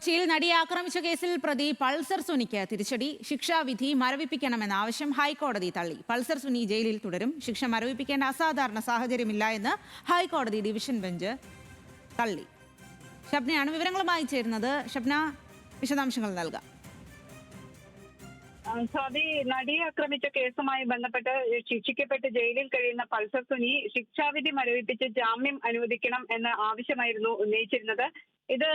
കൊച്ചിയിൽ നടിയെ ആക്രമിച്ച കേസിൽ പ്രതി പൾസർ സുനിക്ക് തിരിച്ചടി. ശിക്ഷാവിധി മരവിപ്പിക്കണമെന്ന ആവശ്യം ഹൈക്കോടതി തള്ളി. പൾസർ സുനി ജയിലിൽ തുടരും. ശിക്ഷ മരവിപ്പിക്കേണ്ട അസാധാരണ സാഹചര്യമില്ല എന്ന് ഹൈക്കോടതി ഡിവിഷൻ ബെഞ്ച് തള്ളി. ഷബ്നയാണ് വിവരങ്ങളുമായി ചേരുന്നത്. ഷബ്ന, വിശദാംശങ്ങൾ നൽകാം. സ്വാതി, നടിയെ ആക്രമിച്ച കേസുമായി ബന്ധപ്പെട്ട് ശിക്ഷിക്കപ്പെട്ട് ജയിലിൽ കഴിയുന്ന പൾസർ സുനി ശിക്ഷാവിധി മരവിപ്പിച്ച് ജാമ്യം അനുവദിക്കണം എന്ന ആവശ്യമായിരുന്നു ഉന്നയിച്ചിരുന്നത്. ഇത്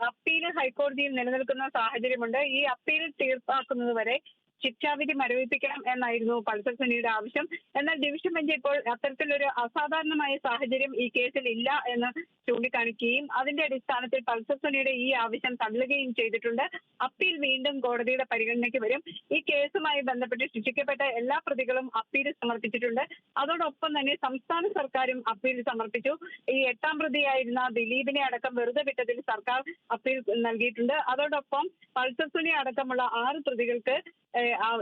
അപ്പീൽ ഹൈക്കോടതിയിൽ നിലനിൽക്കുന്ന സാഹചര്യമുണ്ട്. ഈ അപ്പീൽ തീർപ്പാക്കുന്നതുവരെ ശിക്ഷാവിധി മരവിപ്പിക്കണം എന്നായിരുന്നു പൾസർ സുനിയുടെ ആവശ്യം. എന്നാൽ ഡിവിഷൻ ബെഞ്ച് ഇപ്പോൾ അത്തരത്തിലൊരു അസാധാരണമായ സാഹചര്യം ഈ കേസിൽ ഇല്ല എന്ന് ചൂണ്ടിക്കാണിക്കുകയും അതിന്റെ അടിസ്ഥാനത്തിൽ പൾസർ സുനിയുടെ ഈ ആവശ്യം തള്ളുകയും ചെയ്തിട്ടുണ്ട്. അപ്പീൽ വീണ്ടും കോടതിയുടെ പരിഗണനയ്ക്ക് വരും. ഈ കേസുമായി ബന്ധപ്പെട്ട് ശിക്ഷിക്കപ്പെട്ട എല്ലാ പ്രതികളും അപ്പീൽ സമർപ്പിച്ചിട്ടുണ്ട്. അതോടൊപ്പം തന്നെ സംസ്ഥാന സർക്കാരും അപ്പീൽ സമർപ്പിച്ചു. ഈ 8ാം പ്രതിയായിരുന്ന ദിലീപിനെ അടക്കം വെറുതെ വിട്ടതിൽ സർക്കാർ അപ്പീൽ നൽകിയിട്ടുണ്ട്. അതോടൊപ്പം പൾസർ സുനി അടക്കമുള്ള 6 പ്രതികൾക്ക്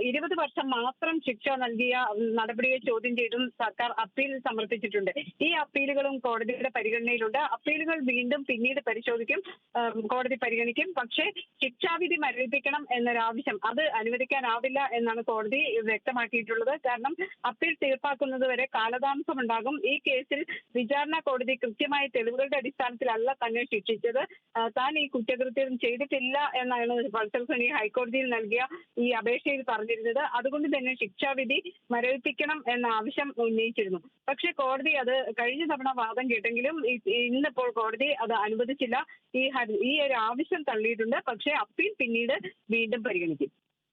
20 വർഷം മാത്രം ശിക്ഷ നൽകിയ നടപടിയെ ചോദ്യം ചെയ്തും സർക്കാർ അപ്പീൽ സമർപ്പിച്ചിട്ടുണ്ട്. ഈ അപ്പീലുകളും കോടതിയുടെ പരിഗണനയിലുണ്ട്. അപ്പീലുകൾ വീണ്ടും പിന്നീട് പരിശോധിക്കും, കോടതി പരിഗണിക്കും. പക്ഷേ ശിക്ഷാവിധി മരവിപ്പിക്കണം എന്നൊരാവശ്യം അത് അനുവദിക്കാനാവില്ല എന്നാണ് കോടതി വ്യക്തമാക്കിയിട്ടുള്ളത്. കാരണം അപ്പീൽ തീർപ്പാക്കുന്നതുവരെ കാലതാമസമുണ്ടാകും. ഈ കേസിൽ വിചാരണ കോടതി കൃത്യമായ തെളിവുകളുടെ അടിസ്ഥാനത്തിലല്ല തന്നെ ശിക്ഷിച്ചത്. താൻ ഈ കുറ്റകൃത്യം ചെയ്തിട്ടില്ല എന്നാണ് പൾസർ സുനി ഹൈക്കോടതിയിൽ നൽകിയ ഈ അപേക്ഷയിൽ പറഞ്ഞിരുന്നത്. അതുകൊണ്ട് തന്നെ ശിക്ഷാവിധി മരവിപ്പിക്കണം എന്ന ആവശ്യം ഉന്നയിച്ചിരുന്നു. പക്ഷേ കോടതി അത് കഴിഞ്ഞ തവണ വാദം കേട്ടെങ്കിലും ഇന്നിപ്പോൾ കോടതി അത് അനുവദിച്ചില്ല. ഈ ഒരു ആവശ്യം തള്ളിയിട്ടുണ്ട്. പക്ഷേ അപ്പീൽ പിന്നീട് വീണ്ടും പരിഗണിക്കും.